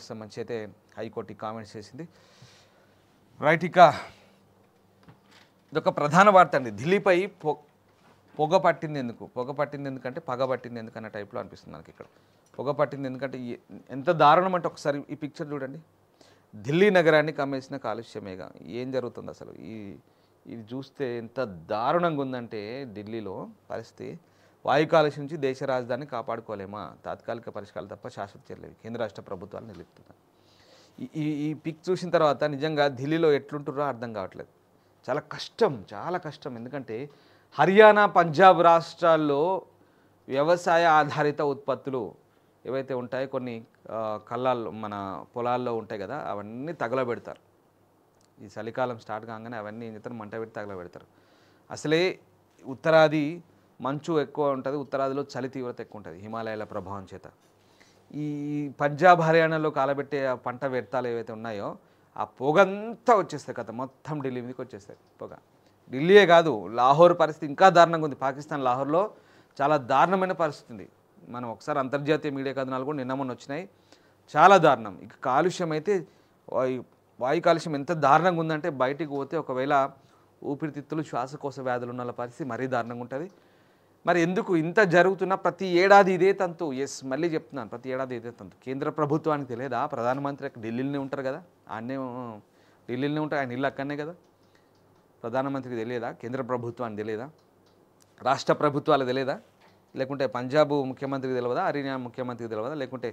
దీనికి సంబంధించి అయితే హైకోర్టు కామెంట్స్ చేసింది. రైట్, ఇక ఇదొక ప్రధాన వార్త అండి. ఢిల్లీపై పొగ పట్టింది ఎందుకంటే పగ పట్టింది ఎందుకన్న టైప్లో అనిపిస్తుంది మనకి. ఇక్కడ పొగ పట్టింది ఎందుకంటే ఎంత దారుణం అంటే ఒకసారి ఈ పిక్చర్ చూడండి. ఢిల్లీ నగరాన్ని కమ్మేసిన కాలుష్యమేగా. ఏం జరుగుతుంది అసలు? ఇది చూస్తే ఎంత దారుణంగా ఉందంటే ఢిల్లీలో పరిస్థితి. వాయు కాలుష్యం నుంచి దేశ రాజధానిని కాపాడుకోలేమా? తాత్కాలిక పరిష్కారాలు తప్ప శాశ్వత చర్యలేవి. కేంద్ర రాష్ట్ర ప్రభుత్వాలు నిలుపుతున్నాయి. ఈ పిక్ చూసిన తర్వాత నిజంగా ఢిల్లీలో ఎట్లుంటుర్రో అర్థం కావట్లేదు. చాలా కష్టం. ఎందుకంటే హర్యానా, పంజాబ్ రాష్ట్రాల్లో వ్యవసాయ ఆధారిత ఉత్పత్తులు ఏవైతే ఉంటాయో కొన్ని కళ్ళాల్లో మన పొలాల్లో ఉంటాయి కదా, అవన్నీ తగలబెడతారు. ఈ చలికాలం స్టార్ట్ కాగానే అవన్నీ ఏం చేస్తారు, మంట పెట్టి తగలబెడతారు. అసలే ఉత్తరాది మంచు ఎక్కువ ఉంటుంది, ఉత్తరాదిలో చలి తీవ్రత ఎక్కువ ఉంటుంది హిమాలయాల ప్రభావం చేత. ఈ పంజాబ్, హర్యానాలో కాలబెట్టే పంట వ్యర్థాలు ఏవైతే ఉన్నాయో ఆ పొగంతా వచ్చేస్తాయి కదా, మొత్తం ఢిల్లీ మీదకి వచ్చేస్తాయి పొగ. ఢిల్లీయే కాదు, లాహోర్ పరిస్థితి ఇంకా దారుణంగా ఉంది. పాకిస్తాన్ లాహోర్లో చాలా దారుణమైన పరిస్థితి ఉంది. మనం ఒకసారి అంతర్జాతీయ మీడియా కథనాలు కూడా నిన్న మొన్న వచ్చినాయి. చాలా దారుణం. ఇక కాలుష్యం అయితే వాయు కాలుష్యం ఎంత దారుణంగా ఉందంటే బయటికి పోతే ఒకవేళ ఊపిరితిత్తులు, శ్వాసకోశ వ్యాధులు ఉన్న పరిస్థితి మరీ దారుణంగా ఉంటుంది. మరి ఎందుకు ఇంత జరుగుతున్నా ప్రతి ఏడాది ఇదే తంతు? మళ్ళీ చెప్తున్నాను, ప్రతి ఏడాది ఇదే తంతు. కేంద్ర ప్రభుత్వానికి తెలియదా? ప్రధానమంత్రి ఢిల్లీలోనే ఉంటారు కదా, ఢిల్లీలోనే ఉంటారు, ఆయన ఇల్లు అక్కడనే కదా. ప్రధానమంత్రికి తెలియదా? కేంద్ర ప్రభుత్వానికి తెలియదా? రాష్ట్ర ప్రభుత్వాలకు తెలియదా? లేకుంటే పంజాబ్ ముఖ్యమంత్రికి తెలియదా? హర్యానా ముఖ్యమంత్రికి తెలియదా? లేకుంటే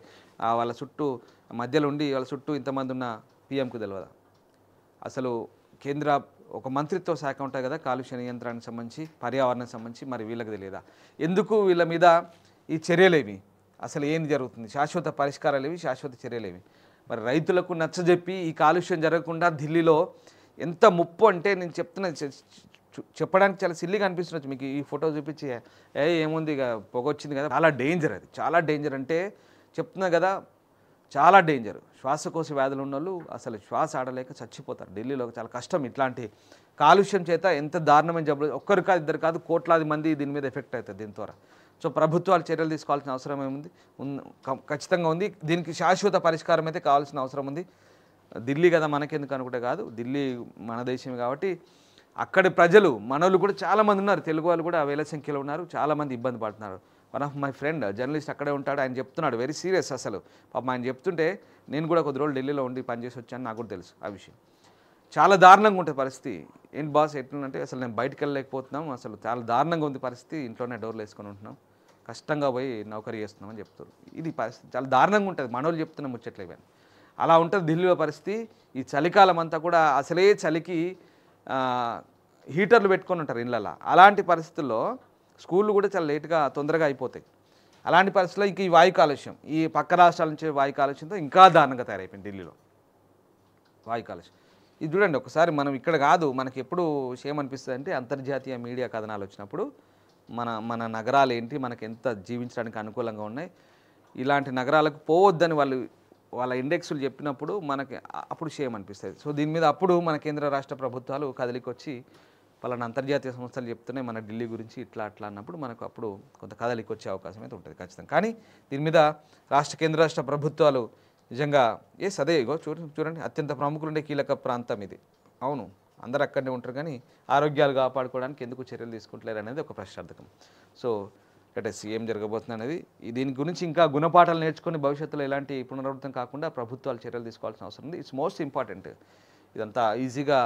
వాళ్ళ చుట్టూ మధ్యలో ఉండి వాళ్ళ చుట్టూ ఇంతమంది ఉన్న పీఎంకు తెలియదా? అసలు కేంద్ర ఒక మంత్రిత్వ శాఖ ఉంటుంది కదా, కాలుష్య నియంత్రణకు సంబంధించి, పర్యావరణానికి సంబంధించి, మరి వీళ్ళకి తెలియదా? ఎందుకు వీళ్ళ మీద ఈ చర్యలేవి? అసలు ఏం జరుగుతుంది? శాశ్వత పరిష్కారాలు ఏవి? శాశ్వత చర్యలేవి? మరి రైతులకు నచ్చజెప్పి ఈ కాలుష్యం జరగకుండా ఢిల్లీలో ఎంత ముప్పు అంటే నేను చెప్పడానికి చాలా సిల్లీగా అనిపిస్తుంది. మీకు ఈ ఫోటో చూపించి ఏముంది ఇక పొగ వచ్చింది కదా, చాలా డేంజర్. అది చాలా డేంజర్. అంటే చెప్తున్నా కదా, చాలా డేంజర్. శ్వాసకోశ వ్యాధులు ఉన్న వాళ్ళు అసలు శ్వాస ఆడలేక చచ్చిపోతారు ఢిల్లీలో. చాలా కష్టం. ఇట్లాంటి కాలుష్యం చేత ఎంత దారుణమైన జబ్బులు, ఒక్కరు కాదు, ఇద్దరు కాదు, కోట్లాది మంది దీని మీద ఎఫెక్ట్ అవుతుంది దీని ద్వారా. సో ప్రభుత్వాలు చర్యలు తీసుకోవాల్సిన అవసరం ఏముంది? ఖచ్చితంగా ఉంది. దీనికి శాశ్వత పరిష్కారం అయితే కావాల్సిన అవసరం ఉంది. ఢిల్లీ కదా మనకెందుకు అనుకుంటే కాదు, ఢిల్లీ మన దేశం కాబట్టి అక్కడి ప్రజలు, మనోళ్ళు కూడా చాలామంది ఉన్నారు, తెలుగు వాళ్ళు కూడా వేల సంఖ్యలో ఉన్నారు, చాలామంది ఇబ్బంది పడుతున్నారు. One of my friend journalist అక్కడే ఉంటాడు, ఆయన చెప్తున్నాడు వెరీ సీరియస్. అసలు పాపం ఆయన చెప్తుంటే నేను కూడా కొద్ది రోజులు ఢిల్లీలో ఉండి పనిచేసి వచ్చాను, నాకు కూడా తెలుసు ఆ విషయం. చాలా దారుణంగా ఉంటుంది పరిస్థితి. ఏంటి బాస్ ఎట్లంటే అసలు నేను బయటకు వెళ్ళలేకపోతున్నాం, అసలు చాలా దారుణంగా ఉంది పరిస్థితి, ఇంట్లోనే డోర్లు వేసుకొని ఉంటున్నాం, కష్టంగా పోయి నౌకరీ చేస్తున్నామని చెప్తారు. ఇది పరిస్థితి చాలా దారుణంగా ఉంటుంది. మనోళ్ళు చెప్తున్నాం ముచ్చట్లు ఇవన్నీ. అలా ఉంటుంది ఢిల్లీలో పరిస్థితి. ఈ చలికాలం అంతా కూడా అసలే చలికి హీటర్లు పెట్టుకొని ఉంటారు ఇళ్ళల్లో. అలాంటి పరిస్థితుల్లో స్కూళ్ళు కూడా చాలా లేట్గా తొందరగా అయిపోతాయి. అలాంటి పరిస్థితుల్లో ఇంక ఈ వాయు కాలుష్యం, ఈ పక్క రాష్ట్రాల నుంచి వాయు కాలుష్యంతో ఇంకా దారుణంగా తయారైపోయింది ఢిల్లీలో వాయు కాలుష్యం. ఇది చూడండి ఒకసారి. మనం ఇక్కడ కాదు, మనకి ఎప్పుడు విషయం అనిపిస్తుంది అంటే అంతర్జాతీయ మీడియా కథనాలు వచ్చినప్పుడు మన నగరాలు ఏంటి, మనకి ఎంత జీవించడానికి అనుకూలంగా ఉన్నాయి, ఇలాంటి నగరాలకు పోవద్దని వాళ్ళ ఇండెక్స్లు చెప్పినప్పుడు మనకి అప్పుడు షేమ్ అనిపిస్తుంది. సో దీని మీద అప్పుడు మన కేంద్ర రాష్ట్ర ప్రభుత్వాలు కదలికొచ్చి పలానా అంతర్జాతీయ సంస్థలు చెప్తున్నాయి మన ఢిల్లీ గురించి ఇట్లా అన్నప్పుడు మనకు అప్పుడు కొంత కదలికి వచ్చే అవకాశం అయితే ఉంటుంది ఖచ్చితంగా. కానీ దీని మీద కేంద్ర రాష్ట్ర ప్రభుత్వాలు నిజంగా అదే ఇగో చూడండి, అత్యంత ప్రముఖులుండే కీలక ప్రాంతం ఇది. అవును, అందరు అక్కడనే ఉంటారు, కానీ ఆరోగ్యాలు కాపాడుకోవడానికి ఎందుకు చర్యలు తీసుకుంటలేరు అనేది ఒక ప్రశ్నార్థకం. సో ఏం జరగబోతుంది అనేది, దీని గురించి ఇంకా గుణపాఠాలు నేర్చుకొని భవిష్యత్తులో ఎలాంటి పునరావృతం కాకుండా ప్రభుత్వాలు చర్యలు తీసుకోవాల్సిన అవసరం ఉంది. It's most important. ఇదంతా ఈజీగా